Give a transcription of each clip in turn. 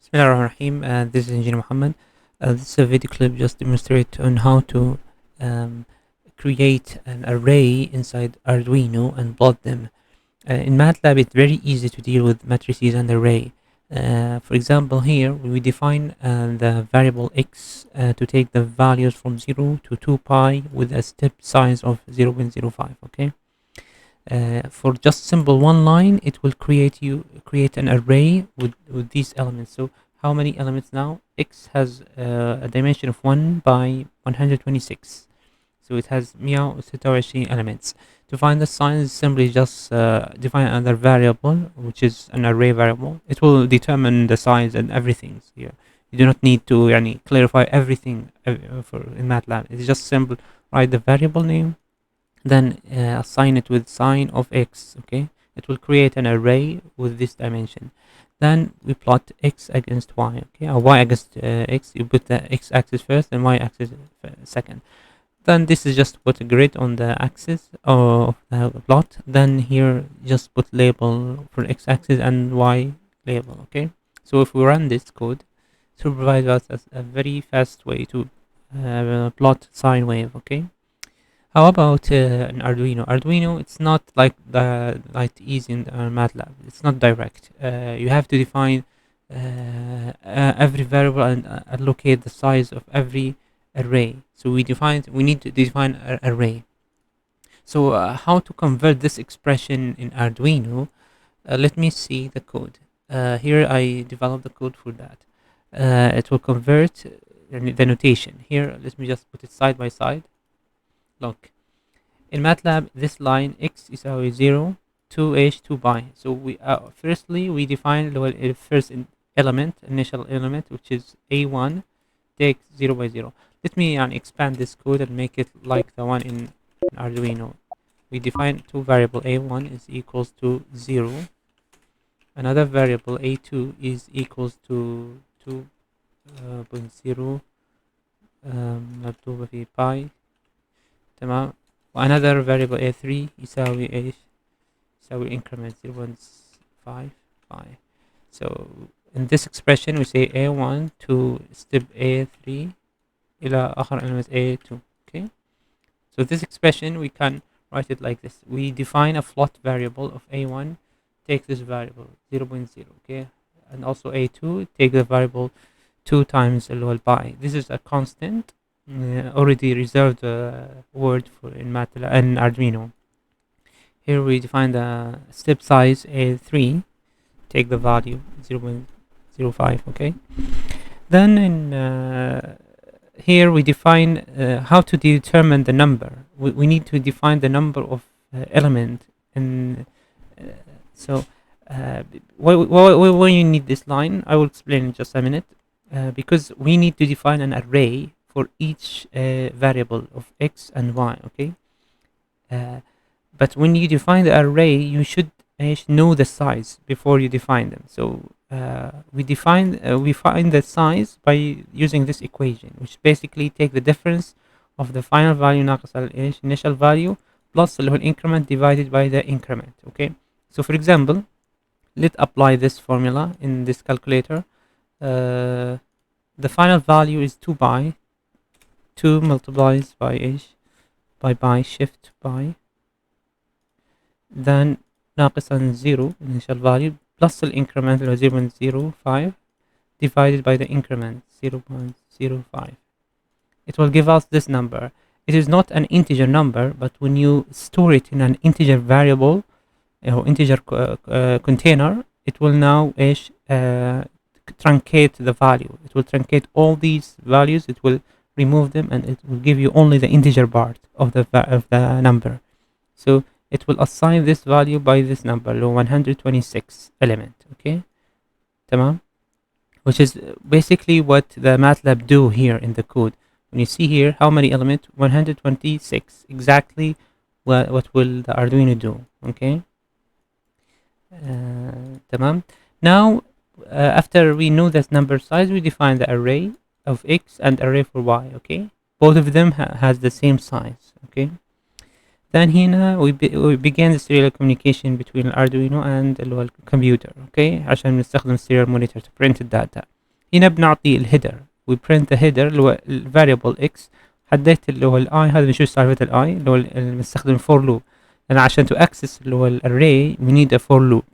Bismillahirrahmanirrahim. This is Engineer Muhammad. This is a video clip just demonstrate on how to um, create an array inside Arduino and plot them. In MATLAB, it's very easy to deal with matrices and array. For example, here we define the variable x to take the values from 0 to 2 pi with a step size of 0.05. Okay. For just simple one line, it will create an array with these elements. So how many elements now? X has a dimension of 1 by 126. So it has 126 elements. To find the size, simply just define another variable, which is an array variable. It will determine the size and everything. So you do not need to clarify everything for in MATLAB. It's just simple. Write the variable name, then assign it with sign of x. Okay, it will create an array with this dimension. Then we plot x against y. Okay, or y against x. You put the x-axis first and y-axis second. Then this is just put a grid on the axis of the plot. Then here just put label for x-axis and y label. Okay, so if we run this code, it will provide us a very fast way to plot sine wave. Okay, how about an Arduino? Arduino, it's not like easy in MATLAB. It's not direct. You have to define every variable and allocate the size of every array. So we need to define an array. So how to convert this expression in Arduino? Let me see the code. Here I developed the code for that. It will convert the notation. Here, let me just put it side by side. Look, in MATLAB, this line x is our 0, 2h, 2 pi. So we firstly we define the first initial element, which is a1, take 0 by 0. Let me expand this code and make it like the one in Arduino. We define two variable a1 is equals to 0. Another variable a2 is equals to 2.0 مكتوبة في pi. تمام. وanother variable a3 يساوي ايش؟ يساوي increment 0.5 pi. So in this expression we say a1 to step a3 إلى آخر element a2. Okay, so this expression we can write it like this. We define a float variable of a1, take this variable 0.0. Okay, and also a2 take the variable 2 times pi. This is a constant already reserved word for in MATLAB and Arduino. Here we define the step size a3, take the value 0.05. Okay, then in here we define how to determine the number. We need to define the number of element, and so when you need this line, I will explain in just a minute. Because we need to define an array for each variable of x and y. Okay, but when you define the array, you should know the size before you define them. So we find the size by using this equation, which basically take the difference of the final value ناقص initial value plus the increment divided by the increment. Okay, so for example, let's apply this formula in this calculator. The final value is 2 pi. 2 multiplies by h by pi shift pi, then ناقص 0 initial value plus the increment 0.05 divided by the increment 0.05. It will give us this number. It is not an integer number, but when you store it in an integer variable or integer container, it will now truncate the value. It will truncate all these values. It will remove them, and it will give you only the integer part of the number. So it will assign this value by this number, 126 element. Okay, tamam, which is basically what the MATLAB do here in the code. When you see here how many element, 126, exactly what will the Arduino do. Okay, tamam. Now after we know this number size, we define the array of x and array for y. Okay, both of them has the same size. Okay, then هنا we began the serial communication between Arduino and the computer. Okay, عشان نستخدم serial monitor to print the data. هنا بنعطي الهيدر وبرنت هيدر اللي هو الفاريبل اكس. حددت اللي هو الاي، هذا بنشوف سالفه الاي اللي هو بنستخدم فور لوب، لان عشان تو اكسس اللي هو الاري we need a for loop.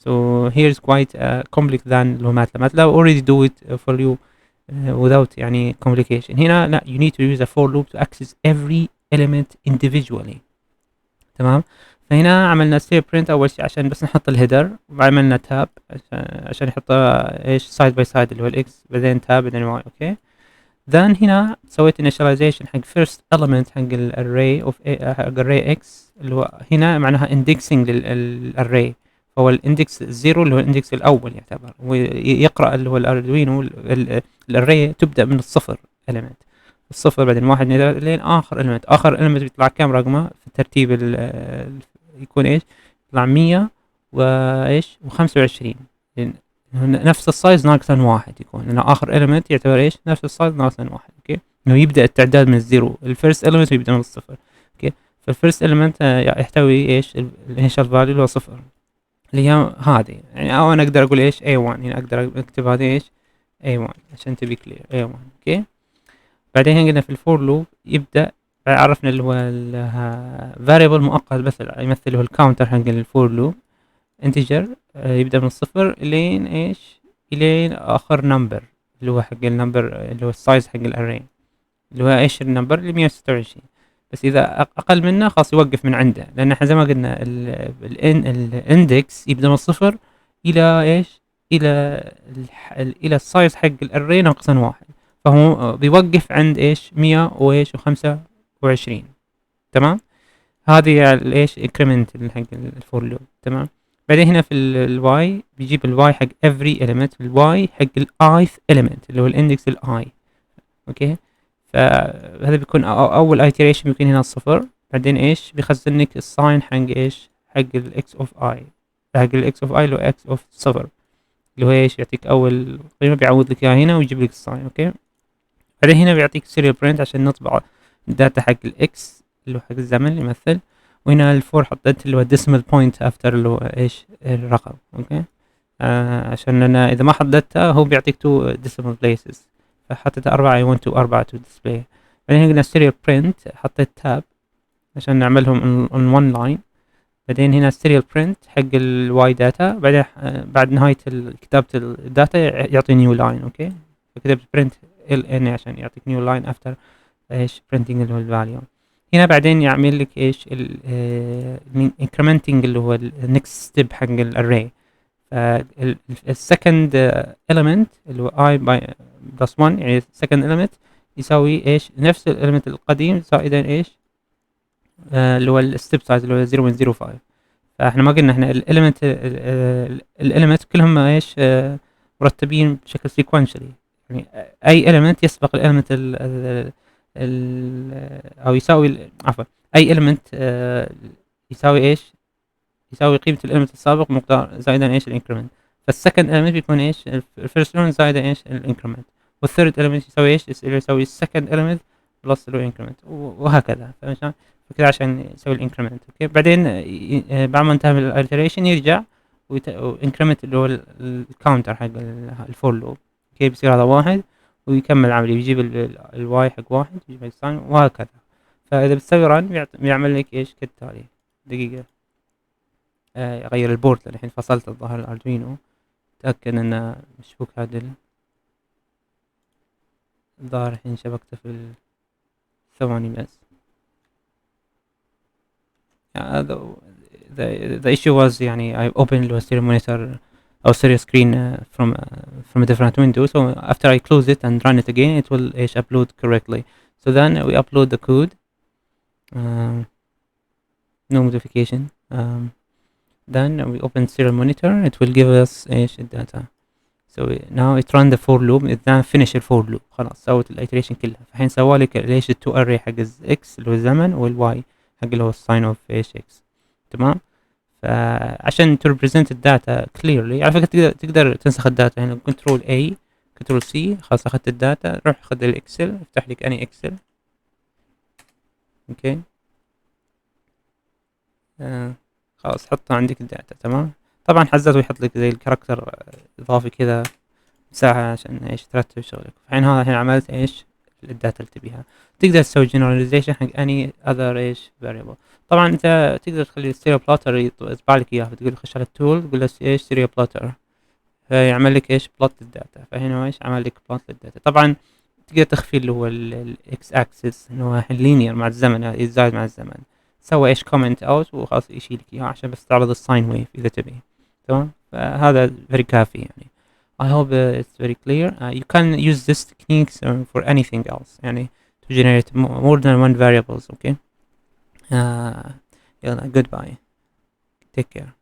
So here's quite complex than اللي هو MATLAB. MATLAB already do it for you without يعني complication. هنا لا، you need to use a for loop to access every element individually. تمام. فهنا عملنا ستيب برنت اول شيء عشان بس نحط الهيدر، وعملنا تاب عشان نحط ايش سايد باي سايد اللي هو الاكس، بعدين تاب بعدين واي. اوكي. then هنا سويت initialization حق first element حق الاري اوف حق الاري اكس اللي هو هنا معناها indexing للاري. فهو الاندكس الزيرو اللي هو الاندكس الاول يعتبر، ويقرا اللي هو الاردوينو الاري تبدا من الصفر element، الصفر بعدين واحد لين اخر element. اخر element بيطلع كم رقمه في الترتيب يكون ايش؟ يطلع 100 وايش و25، نفس السايز ناقصا واحد يكون، لأن آخر element يعتبر إيش؟ نفس السايز ناقصا واحد. أوكي. إنه يبدأ التعداد من الزيرو، الفيرست element يبدأ من الصفر. أوكي. فالفيرست element يحتوي إيش؟ الانيشال فاليو اللي هو صفر، اللي هي هذه يعني، أو أنا أقدر أقول إيش؟ A1. هنا أقدر أكتب هذه إيش؟ A1 عشان تبي كلير A1. أوكي. بعدين هنا قلنا في الفور لوب يبدأ، عرفنا اللي هو variable مؤقت بس يمثل اللي هو الكاونتر حق الفور لوب انتجر، يبدأ من الصفر لين ايش؟ الين اخر نمبر اللي هو حق النمبر اللي هو السايز حق الاري اللي هو ايش النمبر اللي 126. بس اذا اقل منه خلاص يوقف من عنده، لان احنا زي ما قلنا الاندكس يبدأ من الصفر الى ايش؟ الى الى السايز حق الاري ناقصا واحد، فهو بيوقف عند ايش؟ 100 وايش و25. تمام. هذه الايش increment حق الفور لوب. تمام. بعدين هنا في الواي بيجيب الواي حق every element، الواي حق الايث element اللي هو الاندكس الاي. اوكي. فهذا بيكون اول iteration بيكون هنا الصفر، بعدين ايش بيخزن لك الساين حق ايش؟ حق الاكس اوف اي، حق الاكس اوف اي اللي هو اكس اوف صفر، اللي هو ايش يعطيك اول قيمه بيعوض لك اياها هنا ويجيب لك الساين. اوكي. بعدين هنا بيعطيك سيريال برنت عشان نطبع الداتا حق الاكس اللي هو حق الزمن اللي يمثل، وهنا الفور حطيت اللي هو decimal point after اللي هو ايش الرقم. اوكي. عشان انا اذا ما حددتها هو بيعطيك تو decimal places، فحطيت 4 I want to 4 to display. بعدين هنا serial print حطيت تاب عشان نعملهم on one line. بعدين هنا serial print حق الواي داتا، بعدين بعد نهاية كتابة الداتا يعطي new line. اوكي. فكتبت print ln عشان يعطيك new line after ايش printing اللي هو الفاليو. هنا بعدين يعمل لك ايش incrementing اللي هو next step حق الاري. السكند element اللي هو I by plus 1 يعني second element يساوي ايش؟ نفس الاليمنت القديم زائدا ايش؟ اللي هو الستيب سايز اللي هو 0.05. فاحنا ما قلنا احنا الاليمنت كلهم ايش؟ مرتبين بشكل sequentially، يعني اي element يسبق الاليمنت او يساوي عفوا اي element يساوي ايش؟ يساوي قيمة الاليمنت السابق مقدار زائدا ايش؟ الانكريمنت. فالسكند element بيكون ايش؟ الفيرست element زائدا ايش؟ الانكريمنت. والثيرد element يساوي ايش؟ يساوي السكند element بلس الانكريمنت، وهكذا. فمشان فكذا عشان يسوي الانكريمنت. اوكي. بعدين بعد ما انتهى من الالتريشن يرجع وانكريمنت اللي هو الكاونتر حق الفور لوب. اوكي. بيصير هذا واحد ويكمل العملية، بيجيب الواي حق واحد يجيب الساين وهكذا. فإذا بتسوي ران بيعمل لك إيش كالتالي. دقيقة أغير البورد لأن الحين فصلت الظاهر الأردوينو، تأكد إنه مشبوك عدل. الظاهر الحين شبكته في الثواني بس. The issue was يعني I opened the serial monitor or serial screen from a different window, so after I close it and run it again it will upload correctly. So then we upload the code, no modification. Then we open serial monitor, it will give us data. So now it run the for loop, it then finish the for loop. خلاص سوت الiteration كلها. فالحين سوالك ليش التو array حق x اللي هو الزمن والy حق اللي هو الساين اوف x. تمام. فعشان to represent الداتا clearly، على فكرة تقدر تنسخ الداتا هنا كنترول A كنترول C. خلاص اخذت الداتا، روح خذ الاكسل، افتح لك اني اكسل. اوكي. خلاص حطها عندك الداتا. تمام. طبعا حزته ويحط لك زي الكاركتر اضافي كذا مساحة عشان ايش ترتب شغلك. الحين هذا الحين عملت ايش الداتا اللي تبيها. تقدر تسوي generalization حق any other ايش variable. طبعا انت تقدر تخلي الستيريو بلوتر يطبع لك اياها، تقول خش على التول تقول له ايش ستيريو بلوتر، فيعمل لك ايش بلوت للداتا. فهنا ايش عمل لك بلوت للداتا. طبعا تقدر تخفي اللي هو الاكس اكسس انه هو الحين لينير مع الزمن، يتزايد مع الزمن. سوى ايش كومنت اوت وخلاص يشيل لك اياها عشان بس تعرض الساين ويف اذا تبي. تمام، فهذا very كافي يعني. I hope it's very clear. You can use this techniques for anything else يعني to generate more than one variables. Okay. يلا goodbye. Take care.